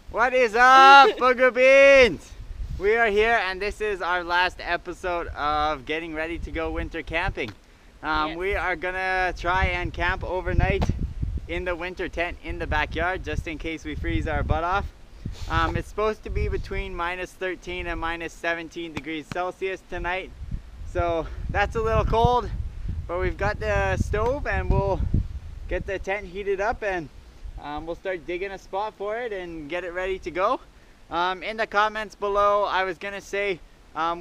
What is up, Booger Beans? We are here and this is our last episode of getting ready to go winter camping. Yes. We are gonna try and camp overnight in the winter tent in the backyard just in case we freeze our butt off. It's supposed to be between minus 13 and minus 17 degrees Celsius tonight. So that's a little cold, but we've got the stove and we'll get the tent heated up and we'll start digging a spot for it and get it ready to go. In the comments below, I was gonna say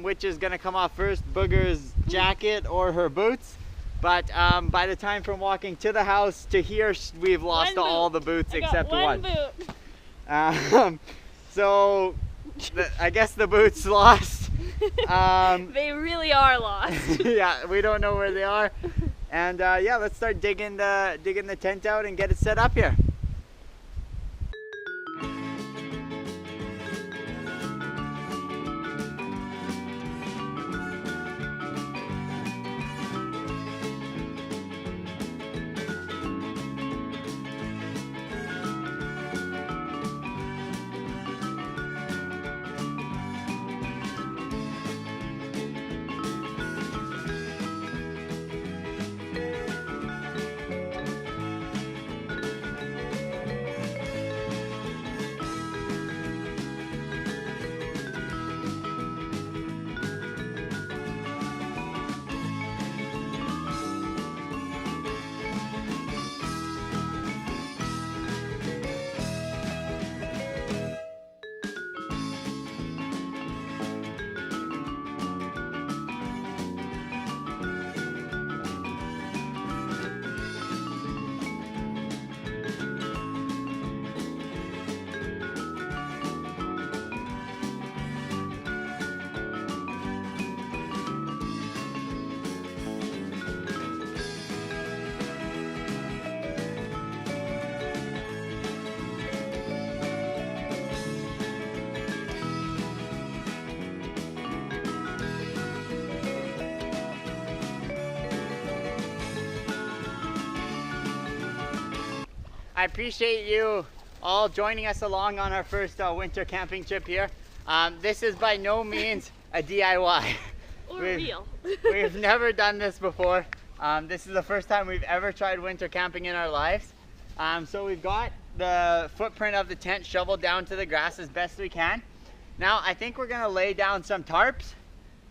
which is gonna come off first, Booger's jacket or her boots. But by the time from walking to the house to here, we've lost all the boots except one. Boot. So I guess the boots lost. They really are lost. Yeah, we don't know where they are. And yeah, let's start digging the tent out and get it set up here. I appreciate you all joining us along on our first winter camping trip here. This is by no means a DIY. Or real. We've never done this before. This is the first time we've ever tried winter camping in our lives. So we've got the footprint of the tent shoveled down to the grass as best we can. Now I think we're gonna lay down some tarps.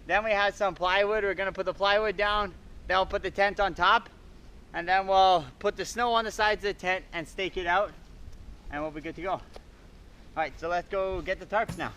Then we have some plywood. We're gonna put the plywood down. Then we'll put the tent on top. And then we'll put the snow on the sides of the tent and stake it out and we'll be good to go. All right, so let's go get the tarps now.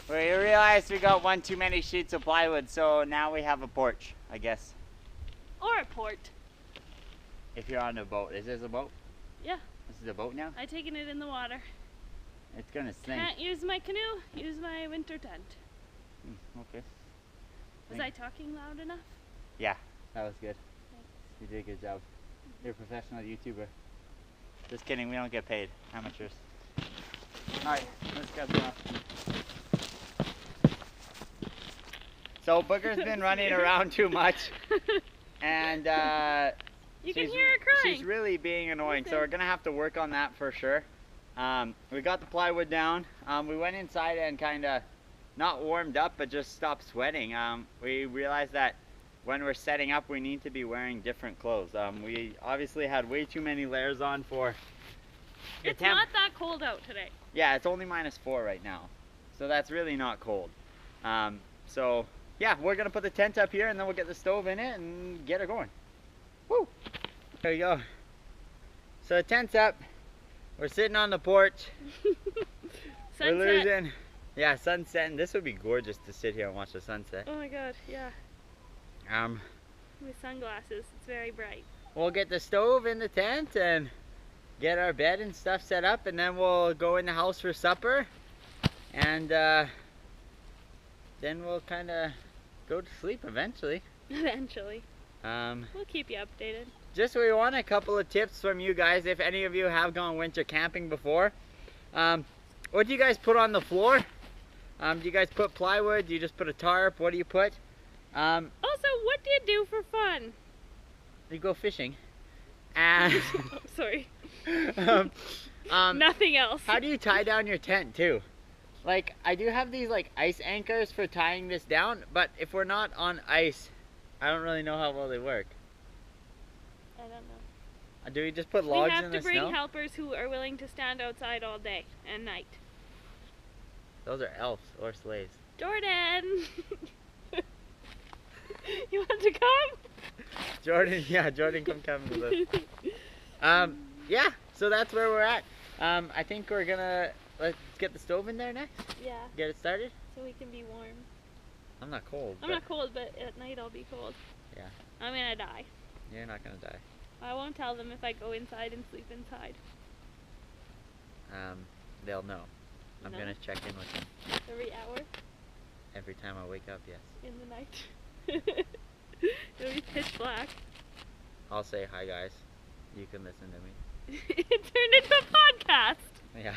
We realized we got one too many sheets of plywood, so now we have a porch, I guess. Or a port. If you're on a boat. Is this a boat? Yeah. This is a boat now? I taken it in the water. It's gonna sink. Can't use my canoe, use my winter tent. Okay. Was I talking loud enough? Yeah, that was good. Thanks. You did a good job. You're a professional YouTuber. Just kidding, we don't get paid. Amateurs. Alright, let's grab the oxygen. So Booger's been running around too much and you can hear her crying. she's really being annoying, so we're gonna have to work on that for sure. We got the plywood down. We went inside and kinda not warmed up but just stopped sweating. We realized that when we're setting up we need to be wearing different clothes. We obviously had way too many layers on for the It's not that cold out today. Yeah, it's only -4 right now, so that's really not cold. So yeah, we're gonna put the tent up here and then we'll get the stove in it and get her going. Woo! There you go. So the tent's up. We're sitting on the porch. We're losing Yeah, sunset, and this would be gorgeous to sit here and watch the sunset. Oh my god, yeah. With sunglasses, it's very bright. We'll get the stove in the tent and get our bed and stuff set up, and then we'll go in the house for supper, and then we'll kind of go to sleep eventually. Eventually. We'll keep you updated. Just we want a couple of tips from you guys if any of you have gone winter camping before. What do you guys put on the floor? Do you guys put plywood? Do you just put a tarp? What do you put? Also, what do you do for fun? You go fishing. And oh, sorry. Nothing else. How do you tie down your tent too? Like, I do have these like ice anchors for tying this down, but if we're not on ice, I don't really know how well they work. I don't know. Do we just put logs in the snow? We have to bring helpers who are willing to stand outside all day and night. Those are elves or sleighs. Jordan! You want to come? Jordan, yeah, Jordan, come with us. Yeah, so that's where we're at. I think we're gonna, let's get the stove in there next. Yeah. Get it started. So we can be warm. I'm not cold. I'm not cold, but at night I'll be cold. Yeah. I'm gonna die. You're not gonna die. I won't tell them if I go inside and sleep inside. They'll know. I'm gonna check in with them. Every hour? Every time I wake up, yes. In the night. It'll be pitch black. I'll say, hi guys. You can listen to me. It turned into a podcast. Yeah.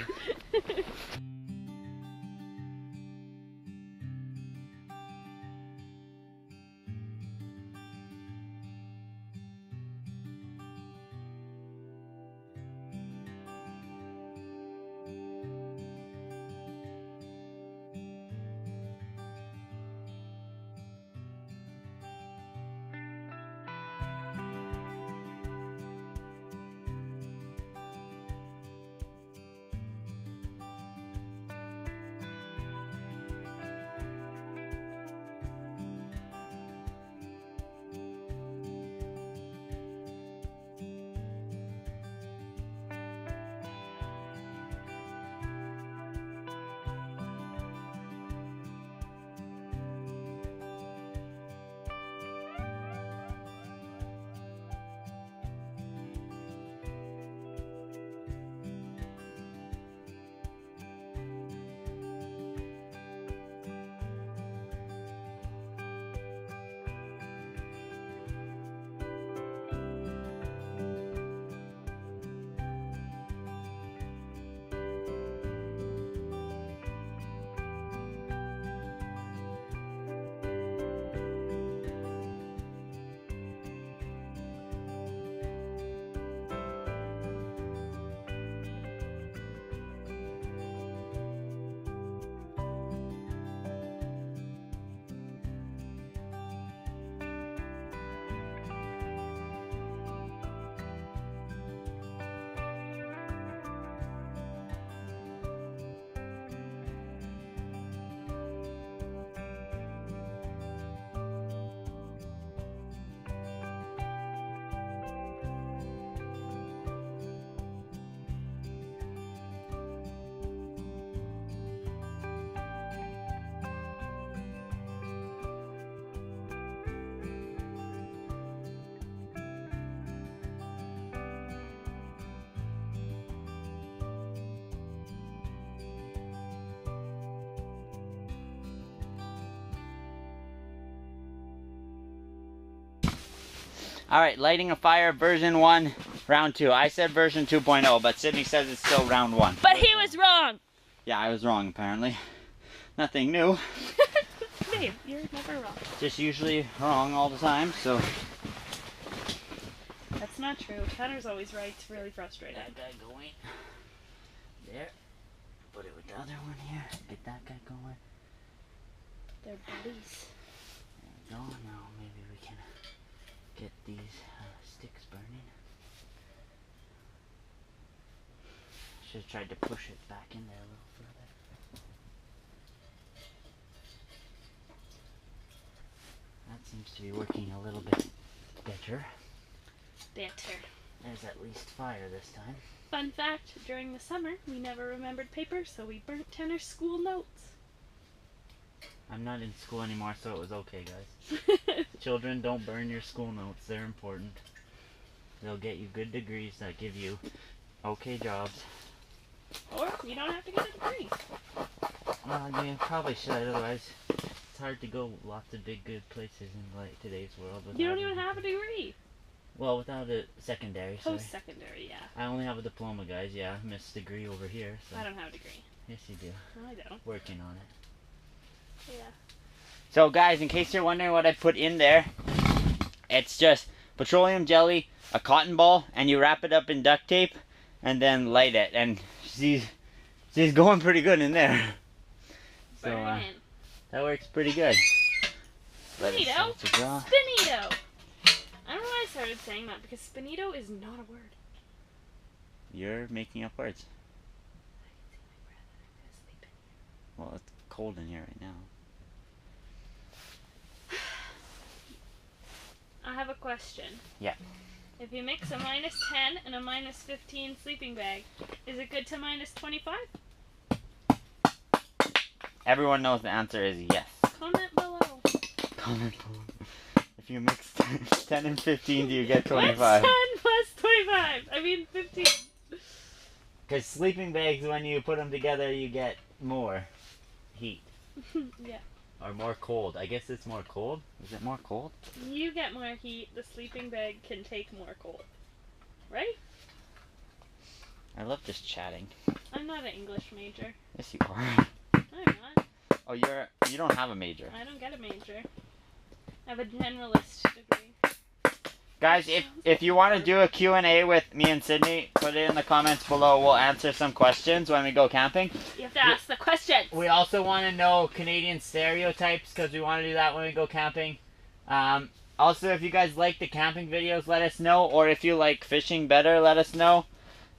All right, lighting a fire, version 1, round 2. I said version 2.0, but Sydney says it's still round 1. But he was wrong. Yeah, I was wrong, apparently. Nothing new. Babe, you're never wrong. Just usually wrong all the time, so. That's not true. Tanner's always right. It's really frustrating. That guy going. There. Put it with the other one here. Get that guy going. They're buddies. There we go. Now maybe we can get these sticks burning. Should have tried to push it back in there a little further. That seems to be working a little bit better. Better. There's at least fire this time. Fun fact, during the summer, we never remembered paper, so we burnt Tanner's school notes. I'm not in school anymore, so it was okay, guys. Children, don't burn your school notes. They're important. They'll get you good degrees that give you okay jobs. Or you don't have to get a degree. Well, you probably should, otherwise it's hard to go lots of big, good places in like today's world. You don't even have a degree. Well, without a secondary. Post-secondary, yeah. I only have a diploma, guys. Yeah, missed degree over here. So. I don't have a degree. Yes, you do. No, I don't. Working on it. Yeah. So guys, in case you're wondering what I put in there, it's just petroleum jelly, a cotton ball, and you wrap it up in duct tape and then light it. And she's going pretty good in there. So Burn in. that works pretty good. Spinito? Spinito! I don't know why I started saying that, because spinito is not a word. You're making up words. I can see my breath and I'm gonna sleep in here. Well, it's cold in here right now. I have a question. Yeah. If you mix a -10 and a -15 sleeping bag, is it good to -25? Everyone knows the answer is yes. Comment below. Comment below. If you mix 10 and 15, do you get 25? What's 10 plus 25? I mean 15. Because sleeping bags, when you put them together, you get more heat. Yeah. Or more cold. I guess it's more cold. Is it more cold? You get more heat, the sleeping bag can take more cold. Right? I love just chatting. I'm not an English major. Yes, you are. I'm not. Oh, you don't have a major. I don't get a major. I have a generalist degree. Guys, if you want to do a Q&A with me and Sydney, put it in the comments below. We'll answer some questions when we go camping. You have to ask the questions. We also want to know Canadian stereotypes because we want to do that when we go camping. Also, if you guys like the camping videos, let us know. Or if you like fishing better, let us know.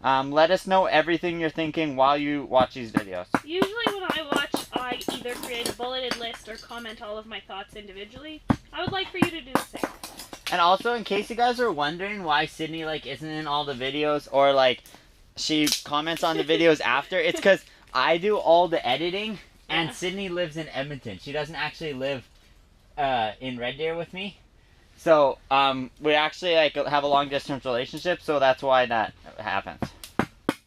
Let us know everything you're thinking while you watch these videos. Usually when I watch, I either create a bulleted list or comment all of my thoughts individually. I would like for you to do the same. And also, in case you guys are wondering why Sydney isn't in all the videos, or she comments on the videos after, it's because I do all the editing, and Sydney lives in Edmonton. She doesn't actually live in Red Deer with me. So we actually have a long distance relationship, so that's why that happens.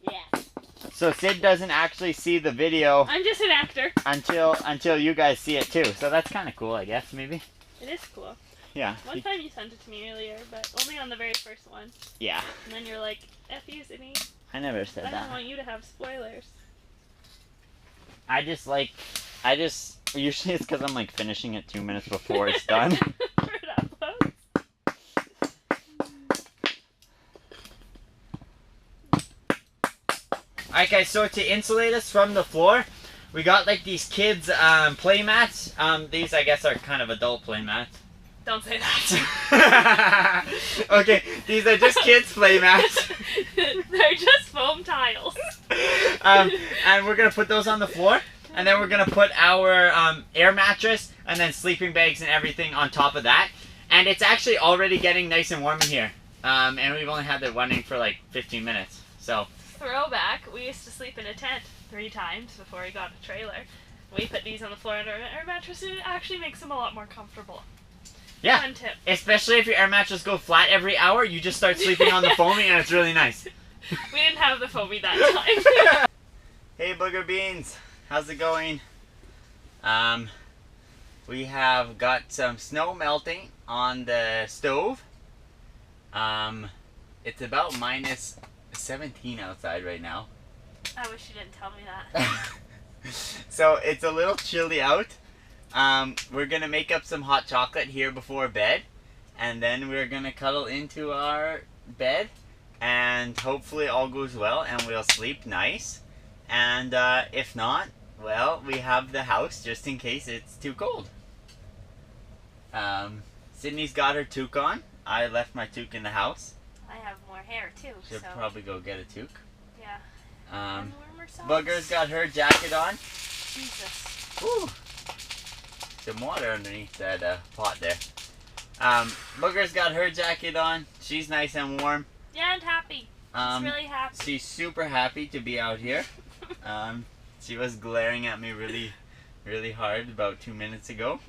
Yes. So Sid doesn't actually see the video I'm just an actor. until you guys see it too. So that's kind of cool, I guess, maybe. It is cool. Yeah. One time you sent it to me earlier, but only on the very first one. Yeah. And then you're like, F you, Sydney. I never said I that. don't want you to have spoilers. Usually it's because I'm finishing it 2 minutes before it's done. For it uploads. Alright guys, so to insulate us from the floor, we got these kids play mats. These I guess are kind of adult play mats. Don't say that. Okay, these are just kids play mats. They're just foam tiles. And we're gonna put those on the floor, and then we're gonna put our air mattress and then sleeping bags and everything on top of that. And it's actually already getting nice and warm in here. And we've only had it running for 15 minutes. So Throwback, we used to sleep in a tent 3 times before we got a trailer. We put these on the floor under our air mattress, and it actually makes them a lot more comfortable. yeah, Fun tip. especially if your air mattress go flat every hour, you just start sleeping on the foamy, and it's really nice. We didn't have the foamy that time. Hey Booger Beans, how's it going? We have got some snow melting on the stove. It's about -17 outside right now. I wish you didn't tell me that. So it's a little chilly out. We're gonna make up some hot chocolate here before bed, and then we're gonna cuddle into our bed, and hopefully all goes well and we'll sleep nice. And if not, well, we have the house just in case it's too cold. Sydney's got her toque on. I left my toque in the house. I have more hair too, She'll probably go get a toque. yeah. Um, And warmer socks. Booger's got her jacket on. Jesus. Woo! Some water underneath that pot there. Booger's got her jacket on. She's nice and warm. Yeah, and happy. She's really happy. She's super happy to be out here. She was glaring at me really really hard about 2 minutes ago.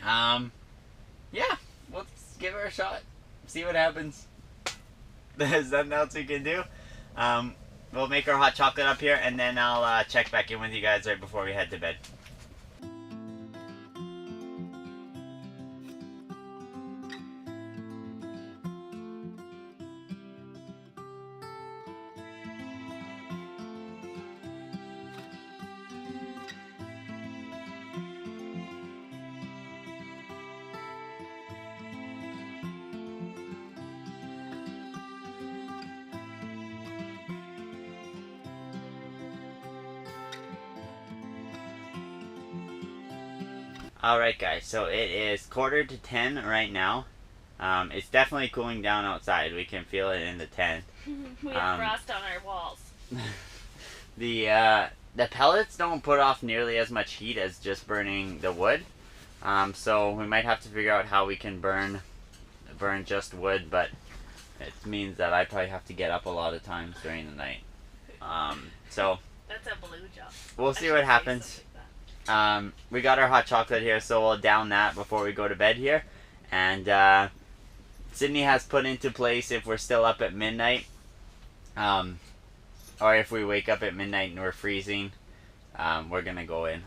Yeah, let's give her a shot. See what happens. There's nothing else we can do. We'll make our hot chocolate up here, and then I'll check back in with you guys right before we head to bed. Alright guys, so it is 9:45 right now. It's definitely cooling down outside. We can feel it in the tent. We have frost on our walls. The pellets don't put off nearly as much heat as just burning the wood. So we might have to figure out how we can burn just wood, but it means that I probably have to get up a lot of times during the night. So That's a blue job. we'll see what happens. We got our hot chocolate here, so we'll down that before we go to bed here. And Sydney has put into place, if we're still up at midnight, or if we wake up at midnight and we're freezing, we're gonna go in.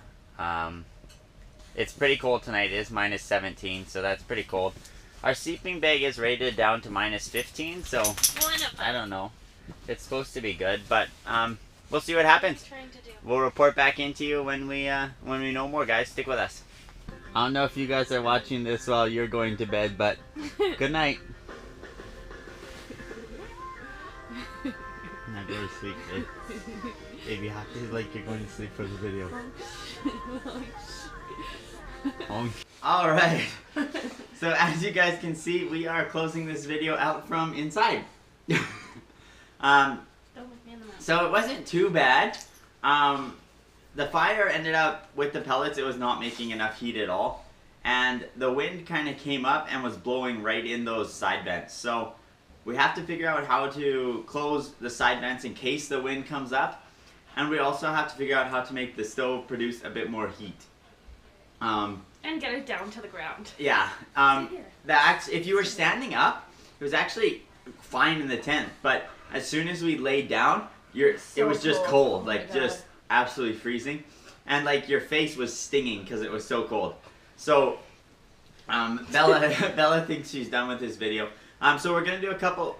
It's pretty cold tonight. It is -17, so that's pretty cold. Our sleeping bag is rated down to -15, so I don't know. It's supposed to be good, but we'll see what happens. Trying to do. We'll report back into you when we know more, guys. Stick with us. I don't know if you guys are watching this while you're going to bed, but good night. Not go to sleep, babe. Babe, you have to like you're going to sleep for the video. Alright. So as you guys can see, we are closing this video out from inside. Don't look me in the mouth. So it wasn't too bad. The fire ended up, with the pellets, it was not making enough heat at all. And the wind kind of came up and was blowing right in those side vents. So we have to figure out how to close the side vents in case the wind comes up. And we also have to figure out how to make the stove produce a bit more heat. And get it down to the ground. Yeah. If you were standing up, it was actually fine in the tent. But as soon as we laid down, it was just cold. Like, just absolutely freezing. And, like, your face was stinging because it was so cold. So, Bella thinks she's done with this video. So we're going to do a couple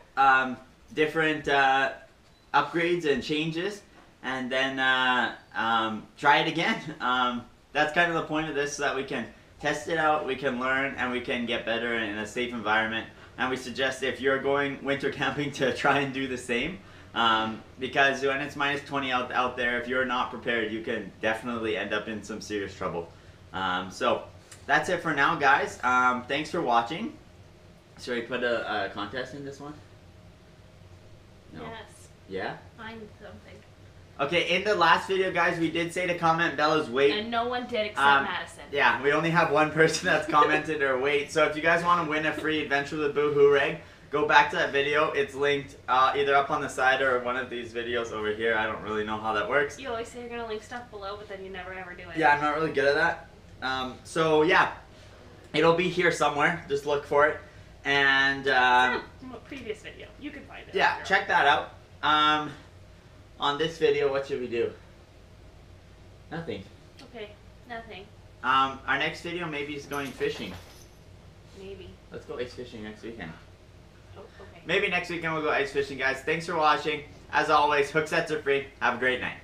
different upgrades and changes. And then try it again. That's kind of the point of this, so that we can test it out, we can learn, and we can get better in a safe environment. And we suggest if you're going winter camping to try and do the same. Because when it's -20 out there, if you're not prepared, you can definitely end up in some serious trouble. So that's it for now, guys. Thanks for watching. Should we put a contest in this one? No. Yes. Yeah? Find something. Okay, in the last video, guys, we did say to comment Bella's weight. And no one did except Madison. Yeah, we only have one person that's commented her weight. So if you guys want to win a free Adventures with Boog Hoorag, go back to that video. It's linked either up on the side or one of these videos over here. I don't really know how that works. You always say you're going to link stuff below, but then you never ever do it. Yeah, I'm not really good at that. So yeah, it'll be here somewhere. Just look for it. And From a previous video. You can find it. yeah, check that out. On this video, what should we do? Nothing. Okay, nothing. Our next video maybe is going fishing. Maybe. Let's go ice fishing next weekend. Oh, okay. Maybe next weekend we'll go ice fishing, guys. Thanks for watching. As always, hook sets are free. Have a great night.